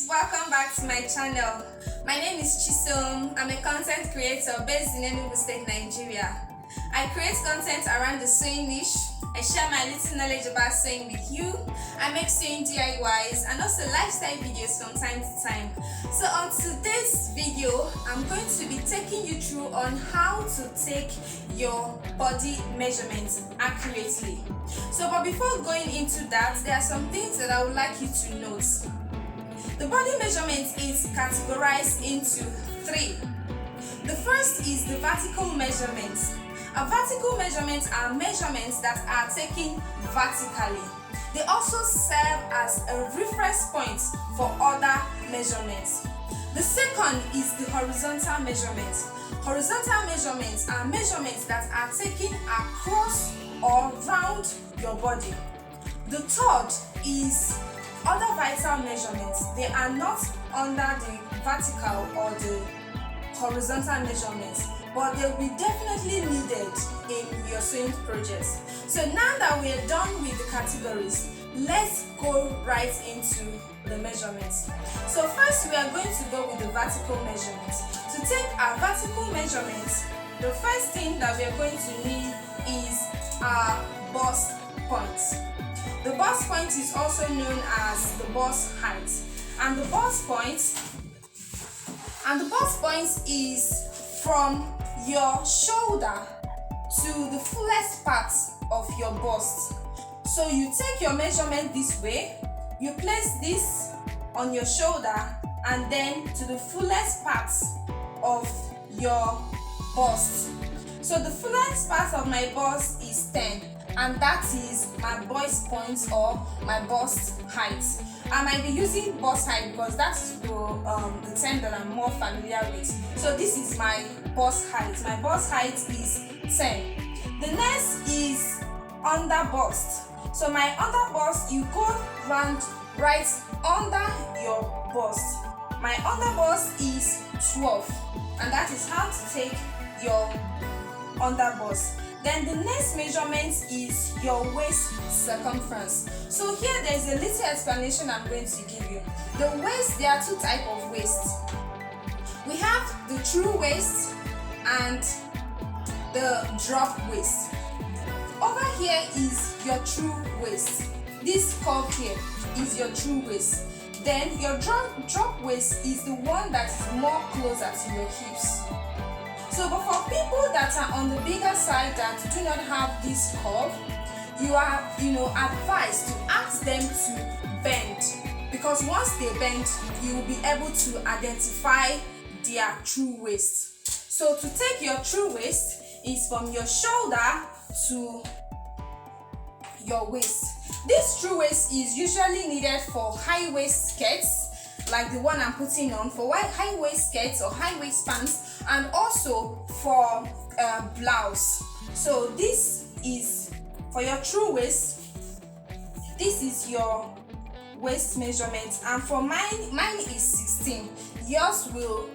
welcome back to my channel. My name is Chisom. I'm a content creator based in Enugu State, Nigeria. I create content around the sewing niche. I share my little knowledge about sewing with you. I make sewing DIYs and also lifestyle videos from time to time. So on today's video, I'm going to be taking you through on how to take your body measurements accurately. But before going into that, there are some things that I would like you to note. The body measurement is categorized into three. The first is the vertical measurements. A vertical measurements are measurements that are taken vertically. They also serve as a reference point for other measurements. The second is the horizontal measurements. Horizontal measurements are measurements that are taken across or round your body. The third is other vital measurements. They are not under the vertical or the horizontal measurements, but they will be definitely needed in your sewing projects. So now that we are done with the categories, let's go right into the measurements. So first we are going to go with the vertical measurements. To take our vertical measurements, the first thing that we are going to need is our bust point. The bust point is also known as the bust height, and the bust point is from your shoulder to the fullest part of your bust. So you take your measurement this way, you place this on your shoulder and then to the fullest part of your bust. So the fullest part of my bust is 10, and that is my bust point or my bust height. I might be using bust height because that's the term that I'm more familiar with. So this is my bust height. My bust height is 10. The next is under bust. So my under bust, you go round right under your bust. My under bust is 12, and that is how to take your under bust. Then the next measurement is your waist circumference. So here there is a little explanation I'm going to give you. The waist, there are two types of waists. We have the true waist and the drop waist. Over here is your true waist. This curve here is your true waist. Then your drop waist is the one that is more closer to your hips. So, but for people that are on the bigger side that do not have this curve, you are, advised to ask them to bend, because once they bend, you will be able to identify their true waist. So, to take your true waist is from your shoulder to your waist. This true waist is usually needed for high waist skirts, like the one I'm putting on, for high waist skirts or high waist pants, and also for blouse. So this is for your true waist. This is your waist measurement, and for mine is 16. Yours will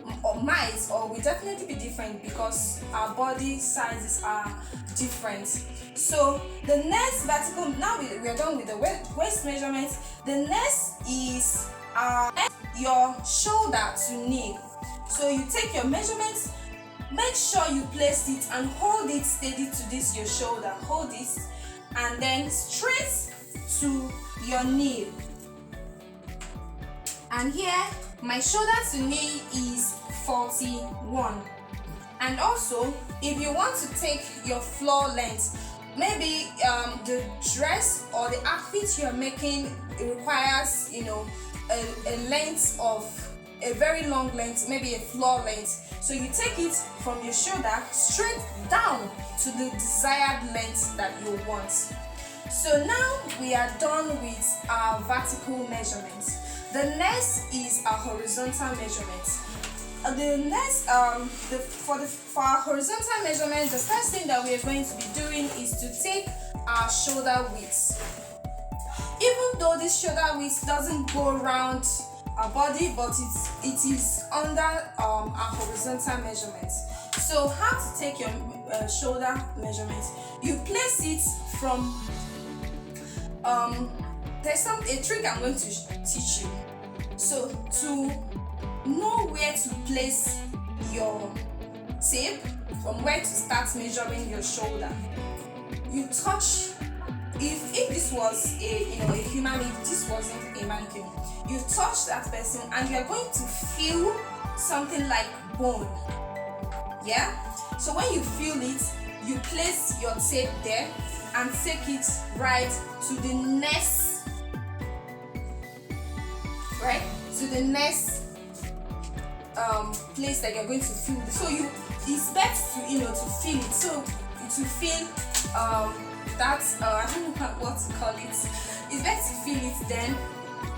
definitely be different because our body sizes are different. So the next vertical, now we are done with the waist measurement. The next is your shoulder to knee. So you take your measurements, make sure you place it and hold it steady to this your shoulder. Hold it and then straight to your knee. And here my shoulder to knee is 41. And also, if you want to take your floor length, maybe the dress or the outfit you're making, it requires a length of a very long length, maybe a floor length. So you take it from your shoulder straight down to the desired length that you want. So now we are done with our vertical measurements. The next is our horizontal measurements. For our horizontal measurement, the first thing that we are going to be doing is to take our shoulder width. Even though this shoulder width doesn't go around our body, but it is under our horizontal measurements. So how to take your shoulder measurement? You place it from there's a trick I'm going to teach you. So to know where to place your tape, from where to start measuring your shoulder, you touch. If this was a human, if this wasn't a mannequin, you touch that person and you're going to feel something like bone. Yeah. So when you feel it, you place your tape there and take it right to the next, place that you're going to feel. So it's best to to feel it. So to feel that's I don't know what to call it. It's best to feel it then,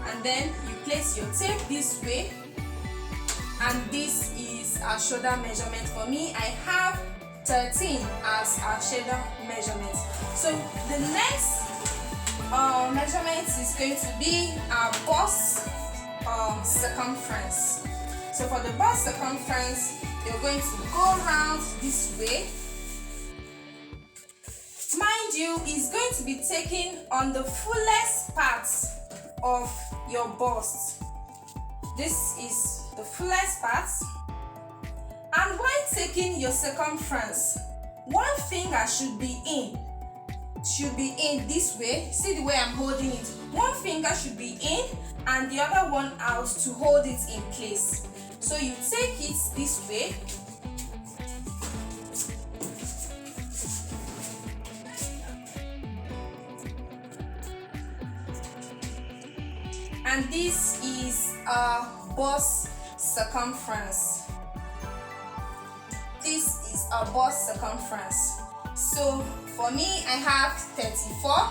and then you place your tape this way, and this is our shoulder measurement. For me, I have 13 as our shoulder measurement. So the next measurement is going to be our bust circumference. So for the bust circumference, you're going to go around this way. Mind you, it's going to be taken on the fullest part of your bust. This is the fullest part. And when taking your circumference, one finger should be in this way. See the way I'm holding it? One finger should be in and the other one out to hold it in place. So you take it this way. And this is our bust circumference. This is our bust circumference. So for me, I have 34.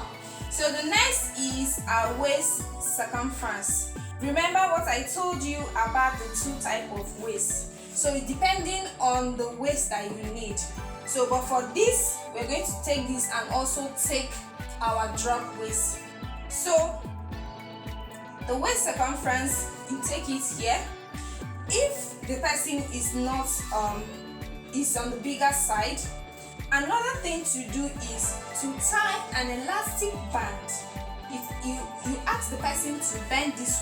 So the next is our waist circumference. Remember what I told you about the two types of waist. So it's depending on the waist that you need. So but for this, we're going to take this and also take our drop waist. So the waist circumference, you take it here. If the person is not is on the bigger side, another thing to do is to tie an elastic band. If you ask the person to bend this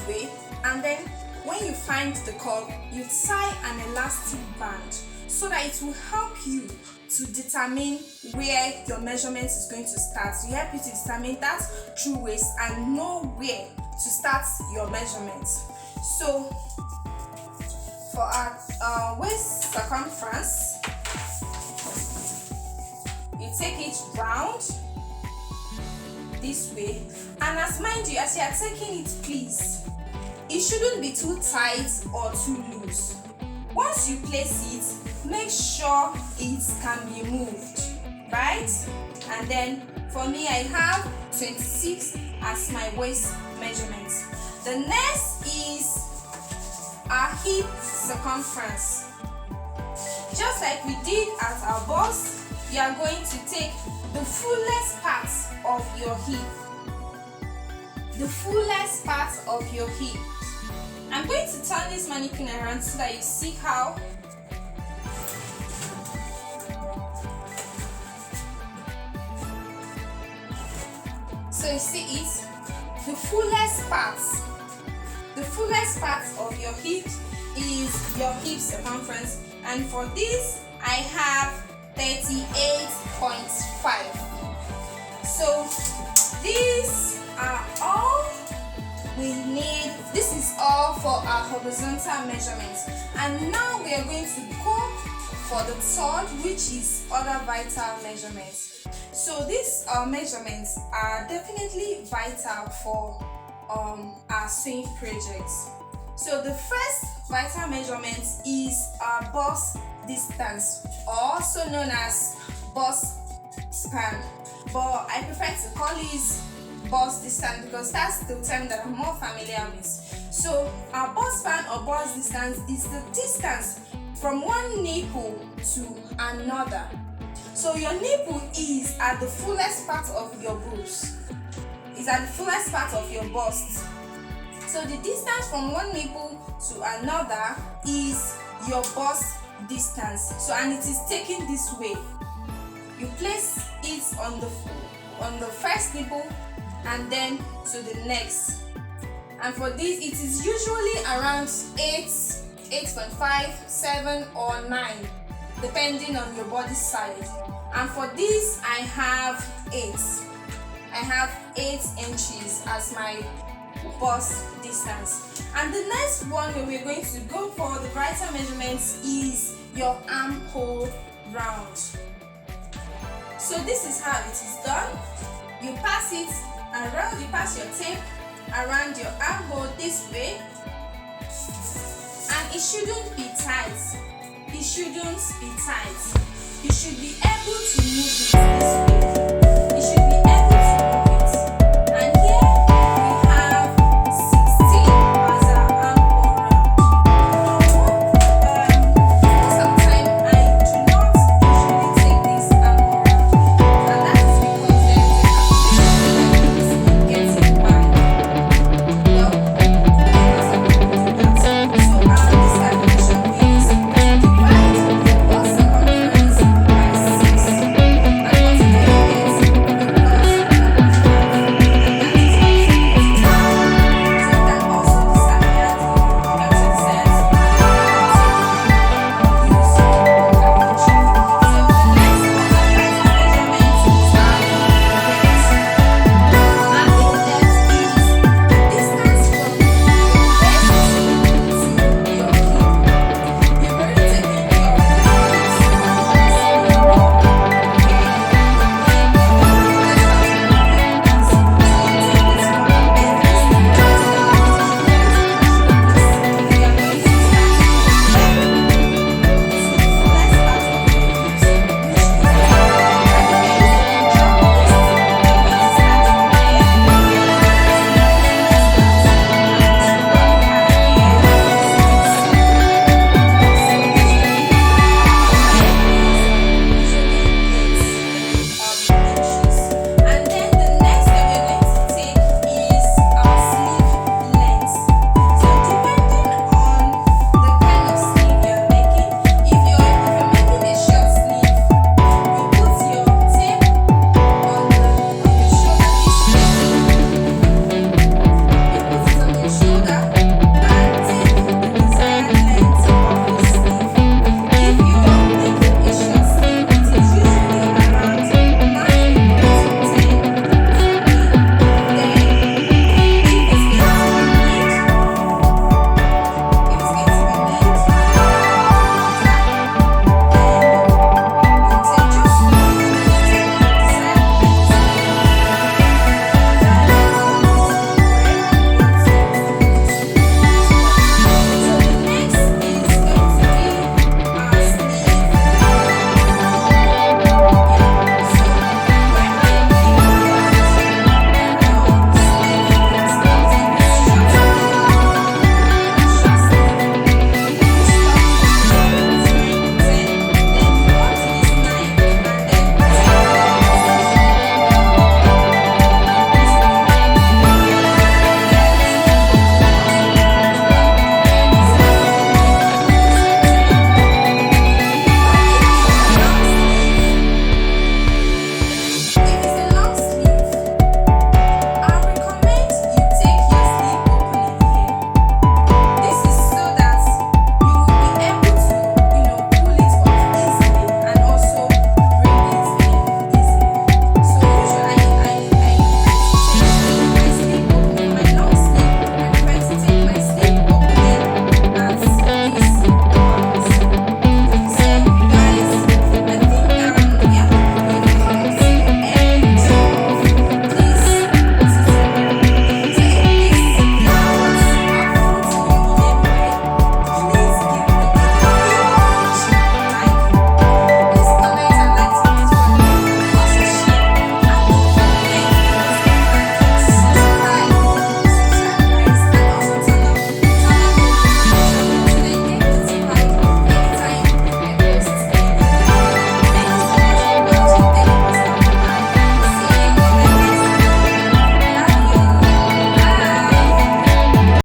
way, and then when you find the curve, you tie an elastic band so that it will help you to determine where your measurement is going to start. So you help you to determine that true waist and know where to start your measurement. So for our waist circumference, you take it round this way, and as you are taking it, please, it shouldn't be too tight or too loose. Once you place it, make sure it can be moved, right? And then for me, I have 26 as my waist measurement. The next is our hip circumference. Just like we did at our bust, you are going to take the fullest part of your hip. The fullest part of your hip. I'm going to turn this mannequin around so that you see how. So you see it, the fullest part of your hip is your hip circumference, and for this I have 38.5. So these are all we need. This is all for our horizontal measurements, and now we are going to go for the third, which is other vital measurements. So these measurements are definitely vital for our sewing projects. So the first vital measurement is our bust distance, also known as bust span, but I prefer to call it bust distance because that's the term that I'm more familiar with. So our bust span or bust distance is the distance from one nipple to another. So your nipple is at the fullest part of your boobs. Is at the fullest part of your bust. So the distance from one nipple to another is your bust distance. So and it is taken this way. You place it on the first nipple, and then to the next. And for this, it is usually around 8, 8.5, 7 or 9, depending on your body size. And for this, I have 8. I have 8 inches as my bust distance. And the next one where we're going to go for the brighter measurements is your armhole round. So this is how it is done. You pass it around, you pass your tape around your armhole this way, and it shouldn't be tight. It shouldn't be tight. You should be able to move it this way. It should be